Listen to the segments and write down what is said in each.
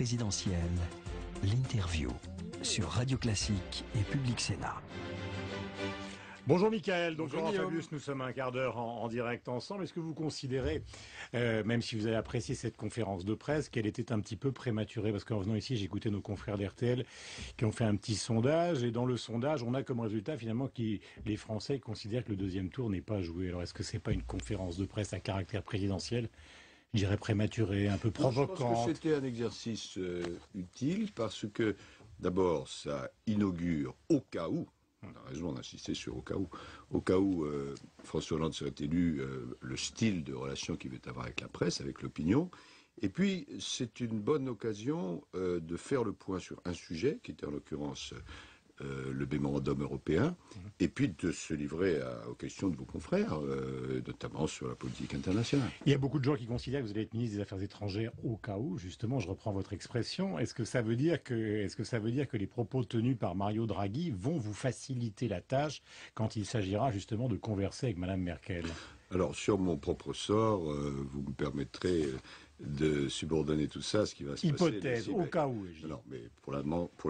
Présidentielle, l'interview sur Radio Classique et Public Sénat. Bonjour Mickaël, donc Bonjour Laurent Fabius, nous sommes un quart d'heure en direct ensemble. Est-ce que vous considérez, même si vous avez apprécié cette conférence de presse, qu'elle était un petit peu prématurée? Parce qu'en venant ici, j'ai écouté nos confrères d'RTL qui ont fait un petit sondage, et dans le sondage, on a comme résultat finalement que les Français considèrent que le deuxième tour n'est pas joué. Alors est-ce que c'est pas une conférence de presse à caractère présidentiel, je dirais prématurée, un peu provocante? Je pense que c'était un exercice utile parce que, d'abord, ça inaugure au cas où, on a raison d'insister sur au cas où François Hollande serait élu, le style de relation qu'il veut avoir avec la presse, avec l'opinion. Et puis, c'est une bonne occasion de faire le point sur un sujet, qui était en l'occurrence le mémorandum européen, et puis de se livrer aux questions de vos confrères, notamment sur la politique internationale. Il y a beaucoup de gens qui considèrent que vous allez être ministre des Affaires étrangères au cas où, justement, je reprends votre expression. Est-ce que ça veut dire que les propos tenus par Mario Draghi vont vous faciliter la tâche quand il s'agira justement de converser avec Madame Merkel? Alors, sur mon propre sort, vous me permettrez de subordonner tout ça à ce qui va se passer. Hypothèse, au cas où. Non, mais pour le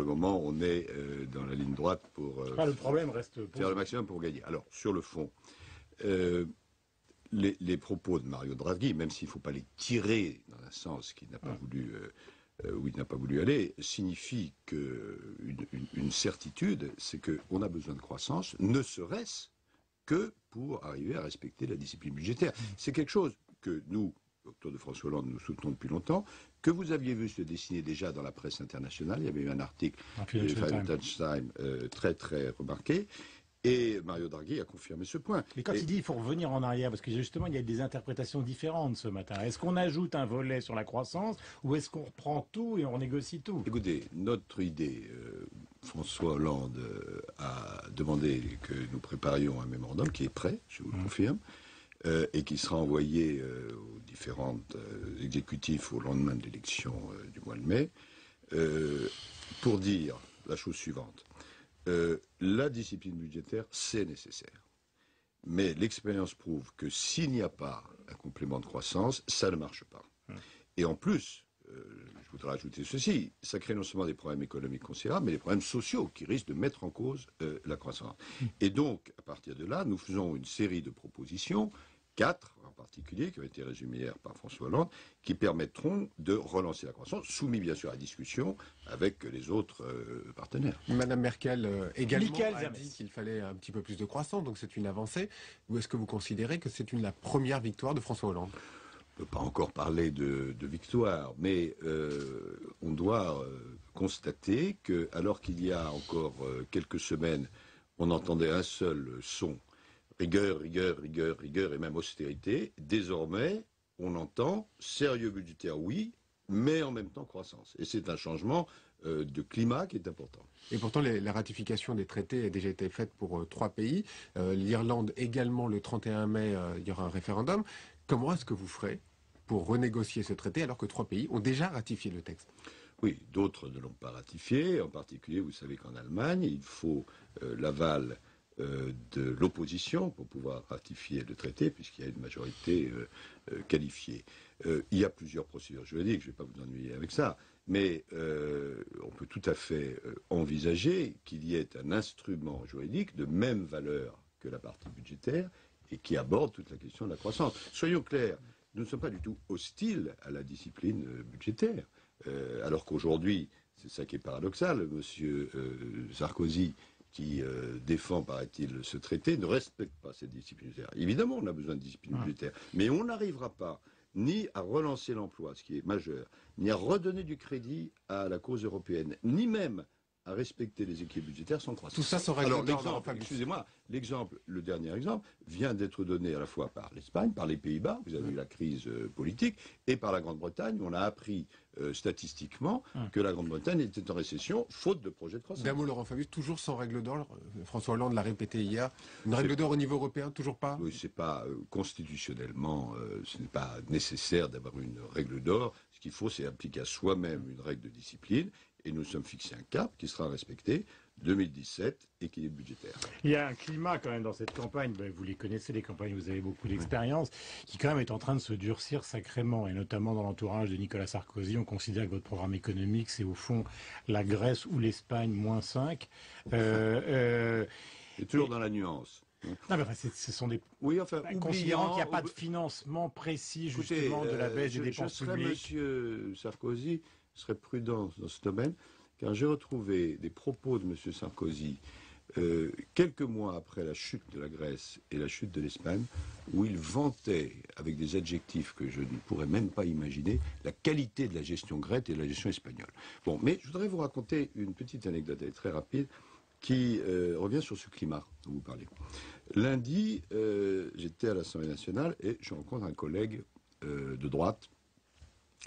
moment, on est dans la ligne droite pour le problème reste faire le maximum pour gagner. Alors, sur le fond, les propos de Mario Draghi, même s'il ne faut pas les tirer dans un sens qu'il n'a pas voulu, où il n'a pas voulu aller, signifie qu'une certitude, c'est qu'on a besoin de croissance, ne serait-ce que pour arriver à respecter la discipline budgétaire. C'est quelque chose que nous, autour de François Hollande, nous soutenons depuis longtemps, que vous aviez vu se dessiner déjà dans la presse internationale. Il y avait eu un article de Financial Times très très remarqué, et Mario Draghi a confirmé ce point. Mais quand il dit qu'il faut revenir en arrière, parce que justement il y a des interprétations différentes ce matin, est-ce qu'on ajoute un volet sur la croissance, ou est-ce qu'on reprend tout et on négocie tout? Écoutez, notre idée, François Hollande a demandé que nous préparions un mémorandum qui est prêt, je vous le confirme, et qui sera envoyé aux différentes exécutifs au lendemain de l'élection du mois de mai, pour dire la chose suivante. La discipline budgétaire, c'est nécessaire. Mais l'expérience prouve que s'il n'y a pas un complément de croissance, ça ne marche pas. Et en plus, je voudrais ajouter ceci, ça crée non seulement des problèmes économiques considérables, mais des problèmes sociaux qui risquent de mettre en cause la croissance. Et donc, à partir de là, nous faisons une série de propositions, 4 en particulier, qui ont été résumées hier par François Hollande, qui permettront de relancer la croissance, soumis bien sûr à discussion avec les autres partenaires. Madame Merkel également a dit qu'il fallait un petit peu plus de croissance, donc c'est une avancée. Ou est-ce que vous considérez que c'est la première victoire de François Hollande? On ne peut pas encore parler de victoire, mais on doit constater que, alors qu'il y a encore quelques semaines, on entendait un seul son, rigueur, rigueur, rigueur, rigueur et même austérité, désormais, on entend sérieux budgétaire, oui, mais en même temps croissance. Et c'est un changement de climat qui est important. Et pourtant, la ratification des traités a déjà été faite pour 3 pays. L'Irlande également, le 31 mai, il y aura un référendum. Comment est-ce que vous ferez pour renégocier ce traité alors que 3 pays ont déjà ratifié le texte? Oui, d'autres ne l'ont pas ratifié. En particulier, vous savez qu'en Allemagne, il faut l'aval de l'opposition pour pouvoir ratifier le traité, puisqu'il y a une majorité qualifiée. Il y a plusieurs procédures juridiques, je ne vais pas vous ennuyer avec ça, mais on peut tout à fait envisager qu'il y ait un instrument juridique de même valeur que la partie budgétaire et qui aborde toute la question de la croissance. Soyons clairs, nous ne sommes pas du tout hostiles à la discipline budgétaire, alors qu'aujourd'hui, c'est ça qui est paradoxal, monsieur Sarkozy, qui défend, paraît-il, ce traité, ne respecte pas cette discipline budgétaire. Évidemment, on a besoin de discipline budgétaire, mais on n'arrivera pas ni à relancer l'emploi, ce qui est majeur, ni à redonner du crédit à la cause européenne, ni même à respecter les équilibres budgétaires sans croissance. Tout ça serait l'exemple, le dernier exemple, vient d'être donné à la fois par l'Espagne, par les Pays-Bas, vous avez eu la crise politique, et par la Grande-Bretagne. On a appris statistiquement que la Grande-Bretagne était en récession, faute de projet de croissance. D'un mot, Laurent Fabius, toujours sans règle d'or. François Hollande l'a répété hier. Une règle d'or au niveau européen, toujours pas? Oui, c'est pas constitutionnellement, ce n'est pas nécessaire d'avoir une règle d'or. Ce qu'il faut, c'est appliquer à soi-même une règle de discipline. et nous sommes fixés un cap qui sera respecté. 2017, équilibre budgétaire. Il y a un climat quand même dans cette campagne, vous les connaissez, les campagnes, vous avez beaucoup d'expérience, qui quand même est en train de se durcir sacrément, et notamment dans l'entourage de Nicolas Sarkozy. On considère que votre programme économique, c'est au fond la Grèce ou l'Espagne, -5. Et toujours dans la nuance. Non, mais enfin, ce sont des... Oui, enfin, considérant qu'il n'y a pas de financement précis, justement, de la baisse des dépenses publiques. Monsieur Sarkozy serait prudent dans ce domaine, car j'ai retrouvé des propos de monsieur Sarkozy quelques mois après la chute de la Grèce et la chute de l'Espagne, où il vantait, avec des adjectifs que je ne pourrais même pas imaginer, la qualité de la gestion grecque et de la gestion espagnole. Bon, mais je voudrais vous raconter une petite anecdote, elle est très rapide, qui revient sur ce climat dont vous parlez. Lundi, j'étais à l'Assemblée nationale et je rencontre un collègue de droite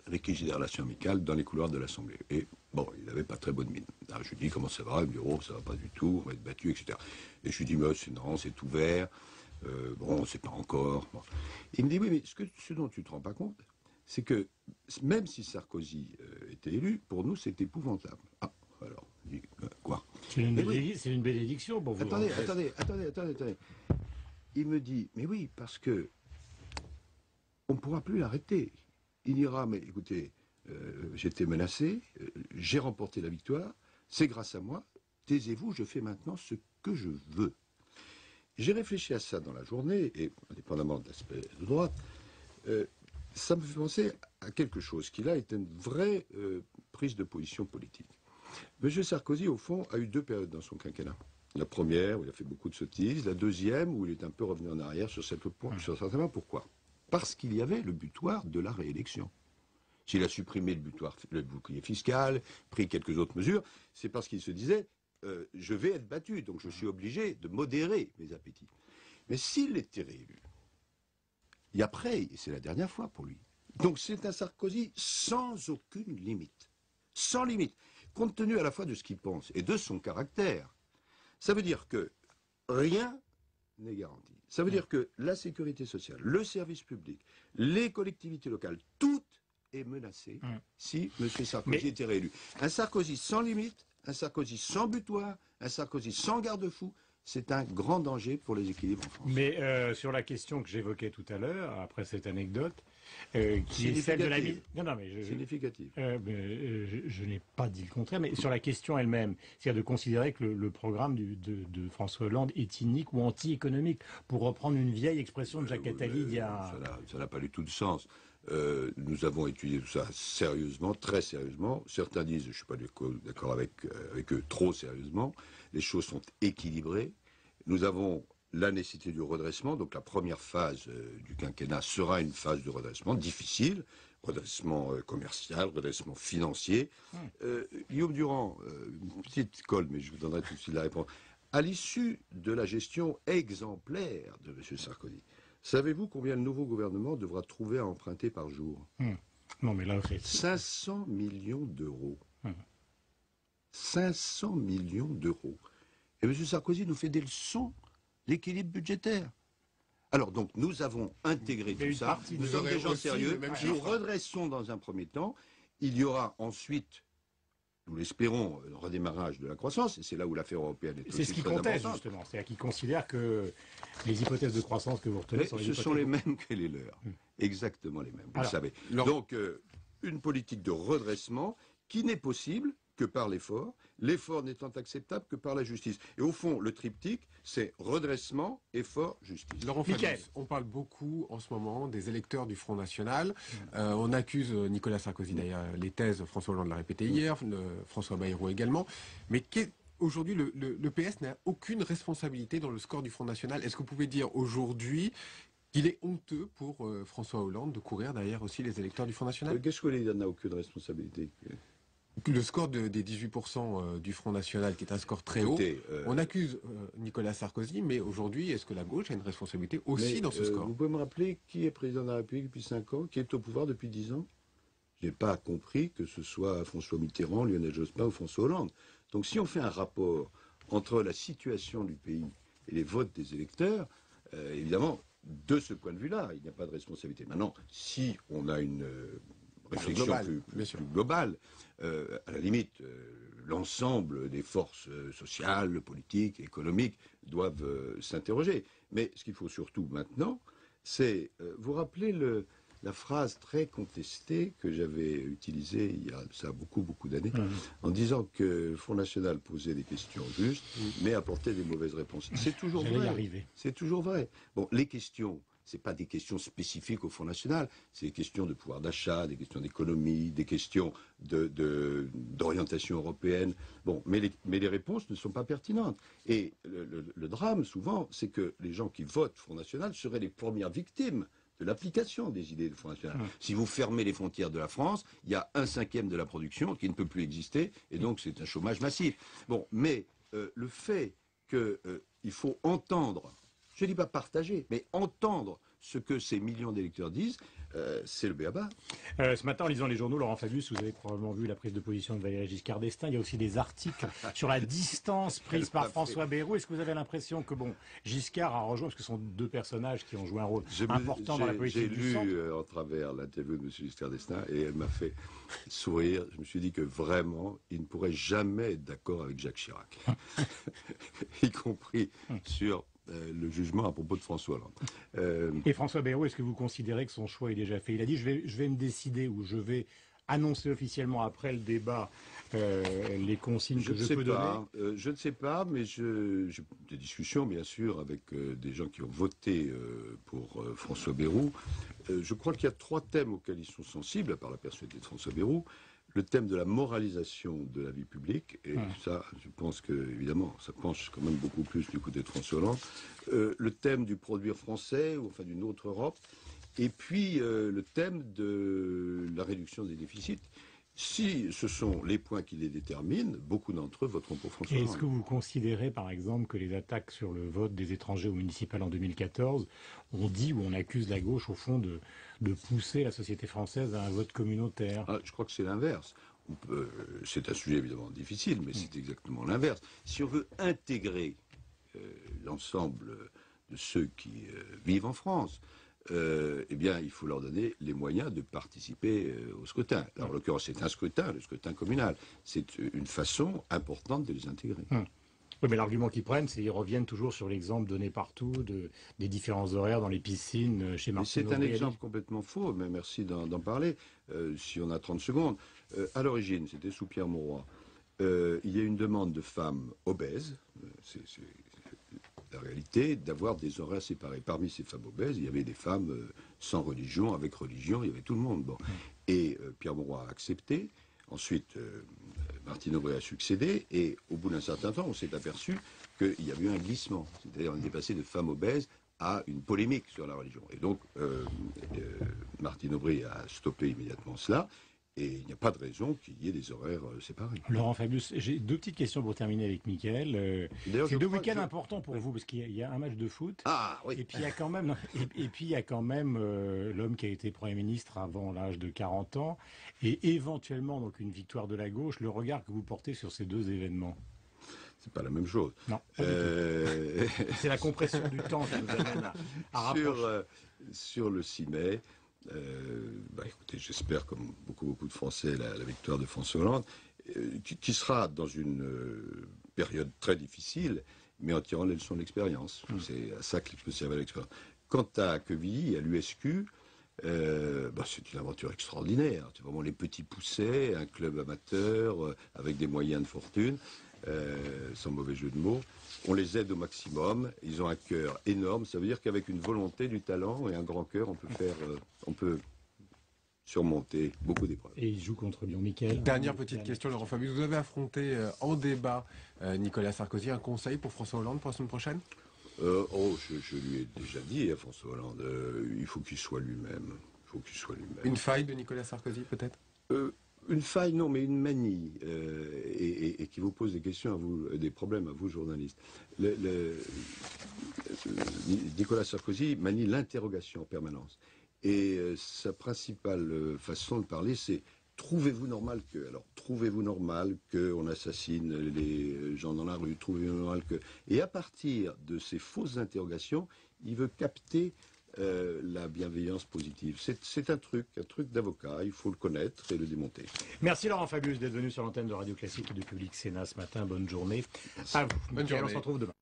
avec qui j'ai des relations amicales dans les couloirs de l'Assemblée. Et bon, il n'avait pas très bonne mine. Alors, je lui dis comment ça va, il me dit oh ça va pas du tout, on va être battu, etc. Et je lui dis mais c'est ouvert, bon c'est pas encore. Bon. Il me dit oui mais ce dont tu te rends pas compte, c'est que même si Sarkozy était élu, pour nous c'est épouvantable. Ah alors, je dis quoi? C'est une bénédiction pour vous. Attendez. Il me dit mais oui parce que on ne pourra plus l'arrêter. Il dira, mais écoutez, j'étais menacé, j'ai remporté la victoire, c'est grâce à moi, taisez-vous, je fais maintenant ce que je veux. J'ai réfléchi à ça dans la journée, et indépendamment de l'aspect de droite, ça me fait penser à quelque chose qui là est une vraie prise de position politique. M. Sarkozy, au fond, a eu deux périodes dans son quinquennat. La première, où il a fait beaucoup de sottises, la deuxième, où il est un peu revenu en arrière sur certains points. Pourquoi ? Parce qu'il y avait le butoir de la réélection. S'il a supprimé le bouclier fiscal, pris quelques autres mesures, c'est parce qu'il se disait je vais être battu, donc je suis obligé de modérer mes appétits. Mais s'il était réélu, et après, et c'est la dernière fois pour lui, donc c'est un Sarkozy sans aucune limite. Sans limite. Compte tenu à la fois de ce qu'il pense et de son caractère, ça veut dire que rien n'est garanti. Ça veut dire que la sécurité sociale, le service public, les collectivités locales, tout est menacé si M. Sarkozy était réélu. Un Sarkozy sans limite, un Sarkozy sans butoir, un Sarkozy sans garde-fou, c'est un grand danger pour les équilibres en France. Mais sur la question que j'évoquais tout à l'heure, après cette anecdote, qui est celle de la mise... Significative. Je n'ai pas dit le contraire, mais sur la question elle-même, c'est-à-dire de considérer que le programme de François Hollande est inique ou anti-économique, pour reprendre une vieille expression de Jacques Attali il y a... Ça n'a pas du tout de sens. Nous avons étudié tout ça sérieusement, très sérieusement. Certains disent, je ne suis pas d'accord avec eux, trop sérieusement. Les choses sont équilibrées. Nous avons la nécessité du redressement. Donc la première phase du quinquennat sera une phase de redressement difficile. Redressement commercial, redressement financier. Guillaume Durand, une petite colle, mais je vous donnerai tout de suite la réponse. À l'issue de la gestion exemplaire de M. Sarkozy, savez-vous combien le nouveau gouvernement devra trouver à emprunter par jour? Non, mais là, c'est... 500 millions d'euros. 500 millions d'euros. Et M. Sarkozy nous fait des leçons d'équilibre budgétaire. Alors, donc, nous avons intégré tout ça. Nous sommes des gens sérieux. Nous redressons dans un premier temps. Il y aura ensuite, nous l'espérons, le redémarrage de la croissance, et c'est là où l'affaire européenne est aussi très importante. C'est ce qui conteste, justement. C'est-à-dire qu'ils considèrent que les hypothèses de croissance que vous retenez sont les hypothèses... Ce sont les mêmes que les leurs. Exactement les mêmes, vous le savez. Donc, une politique de redressement qui n'est possible que par l'effort, l'effort n'étant acceptable que par la justice. Et au fond, le triptyque, c'est redressement, effort, justice. Laurent Fabius, on parle beaucoup en ce moment des électeurs du Front National. On accuse Nicolas Sarkozy, d'ailleurs, les thèses, François Hollande l'a répété hier, François Bayrou également. Mais aujourd'hui, le PS n'a aucune responsabilité dans le score du Front National. Est-ce que vous pouvez dire aujourd'hui qu'il est honteux pour François Hollande de courir derrière aussi les électeurs du Front National? Qu'est-ce que l'État n'a aucune responsabilité? Le score des 18% du Front National, qui est un score très haut, on accuse Nicolas Sarkozy, mais aujourd'hui, est-ce que la gauche a une responsabilité aussi dans ce score? Vous pouvez me rappeler qui est président de la République depuis 5 ans, qui est au pouvoir depuis 10 ans? Je n'ai pas compris que ce soit François Mitterrand, Lionel Jospin ou François Hollande. Donc si on fait un rapport entre la situation du pays et les votes des électeurs, évidemment, de ce point de vue-là, il n'y a pas de responsabilité. Maintenant, si on a une réflexion globale, plus globale. À la limite, l'ensemble des forces sociales, politiques, économiques doivent s'interroger. Mais ce qu'il faut surtout maintenant, c'est vous rappeler la phrase très contestée que j'avais utilisée il y a ça beaucoup d'années, en disant que le Front National posait des questions justes, mais apportait des mauvaises réponses. C'est toujours J'allais y vrai. arriver. C'est toujours vrai. Bon, les questions, c'est pas des questions spécifiques au Front National, c'est des questions de pouvoir d'achat, des questions d'économie, des questions d'orientation européenne. Bon, mais les réponses ne sont pas pertinentes. Et le drame, souvent, c'est que les gens qui votent Front National seraient les premières victimes de l'application des idées du Front National. Si vous fermez les frontières de la France, il y a 1/5 de la production qui ne peut plus exister, et donc c'est un chômage massif. Bon, mais le fait qu'il faut entendre, je ne dis pas partager, mais entendre ce que ces millions d'électeurs disent, c'est le b.a.-ba. Ce matin, en lisant les journaux, Laurent Fabius, vous avez probablement vu la prise de position de Valéry Giscard d'Estaing. Il y a aussi des articles sur la distance prise par François Bayrou. Est-ce que vous avez l'impression que, Giscard a rejoint, parce que ce sont deux personnages qui ont joué un rôle important dans la politique du centre? J'ai lu en travers l'interview de M. Giscard d'Estaing et elle m'a fait sourire. Je me suis dit que vraiment, il ne pourrait jamais être d'accord avec Jacques Chirac, y compris sur le jugement à propos de François Hollande. Et François Bayrou, est-ce que vous considérez que son choix est déjà fait? Il a dit je vais me décider, ou je vais annoncer officiellement après le débat les consignes que je peux donner. Je ne sais pas, mais j'ai des discussions bien sûr avec des gens qui ont voté pour François Bayrou. Je crois qu'il y a 3 thèmes auxquels ils sont sensibles, à part la personnalité de François Bayrou. Le thème de la moralisation de la vie publique, et ça, je pense que, évidemment, ça penche quand même beaucoup plus du côté de François Hollande. Le thème du produire français, ou enfin d'une autre Europe. Et puis, le thème de la réduction des déficits. Si ce sont les points qui les déterminent, beaucoup d'entre eux voteront pour François Hollande. Est-ce que vous considérez, par exemple, que les attaques sur le vote des étrangers au municipal en 2014 ont dit, ou on accuse la gauche, au fond, de pousser la société française à un vote communautaire? Je crois que c'est l'inverse. C'est un sujet évidemment difficile, mais c'est exactement l'inverse. Si on veut intégrer l'ensemble de ceux qui vivent en France, eh bien, il faut leur donner les moyens de participer au scrutin. Alors, en l'occurrence, c'est un scrutin, le scrutin communal. C'est une façon importante de les intégrer. Oui, mais l'argument qu'ils prennent, c'est qu'ils reviennent toujours sur l'exemple donné partout des différents horaires dans les piscines chez Martine Aubry. C'est un exemple complètement faux, mais merci d'en parler, si on a 30 secondes. À l'origine, c'était sous Pierre Mauroy. Il y a une demande de femmes obèses, c'est la réalité, d'avoir des horaires séparés. Parmi ces femmes obèses, il y avait des femmes sans religion, avec religion, il y avait tout le monde. Bon. Et Pierre Mauroy a accepté. Ensuite, Martine Aubry a succédé. Et au bout d'un certain temps, on s'est aperçu qu'il y avait eu un glissement. C'est-à-dire on est passé de femmes obèses à une polémique sur la religion. Et donc, Martine Aubry a stoppé immédiatement cela. Et il n'y a pas de raison qu'il y ait des horaires séparés. Laurent Fabius, j'ai 2 petites questions pour terminer avec Mickaël. C'est 2 week-ends importants pour vous, parce qu'il y a un match de foot. Ah, oui. Et puis il y a quand même, l'homme qui a été Premier ministre avant l'âge de 40 ans, et éventuellement donc une victoire de la gauche. Le regard que vous portez sur ces 2 événements? C'est pas la même chose. Non, pas du tout. C'est la compression du temps qui nous amène à rapprocher. Sur le 6 mai, écoutez, j'espère, comme beaucoup de Français, la victoire de François Hollande, qui sera dans une période très difficile, mais en tirant les leçons de l'expérience. C'est à ça qu'il peut servir l'expérience. Quant à Quevilly, à l'USQ, c'est une aventure extraordinaire. C'est vraiment les petits poussets, un club amateur, avec des moyens de fortune, sans mauvais jeu de mots. On les aide au maximum. Ils ont un cœur énorme. Ça veut dire qu'avec une volonté, du talent et un grand cœur, on peut surmonter beaucoup d'épreuves. Et ils jouent contre Lyon. Mickaël. Dernière petite question, Laurent Fabius. Vous avez affronté en débat Nicolas Sarkozy. Un conseil pour François Hollande pour la semaine prochaine? Je lui ai déjà dit à François Hollande, il faut qu'il soit lui-même. Une faille de Nicolas Sarkozy, peut-être? Une faille, non, mais une manie, et qui vous pose des questions à vous, des problèmes à vous, journalistes. Nicolas Sarkozy manie l'interrogation en permanence. Et sa principale façon de parler, c'est trouvez-vous normal que. Alors, trouvez-vous normal qu'on assassine les gens dans la rue, trouvez-vous normal que. Et à partir de ces fausses interrogations, il veut capter la bienveillance positive. C'est un truc d'avocat, il faut le connaître et le démonter. Merci Laurent Fabius d'être venu sur l'antenne de Radio Classique et de Public Sénat ce matin. Bonne journée à vous. Bonne journée. On se retrouve demain.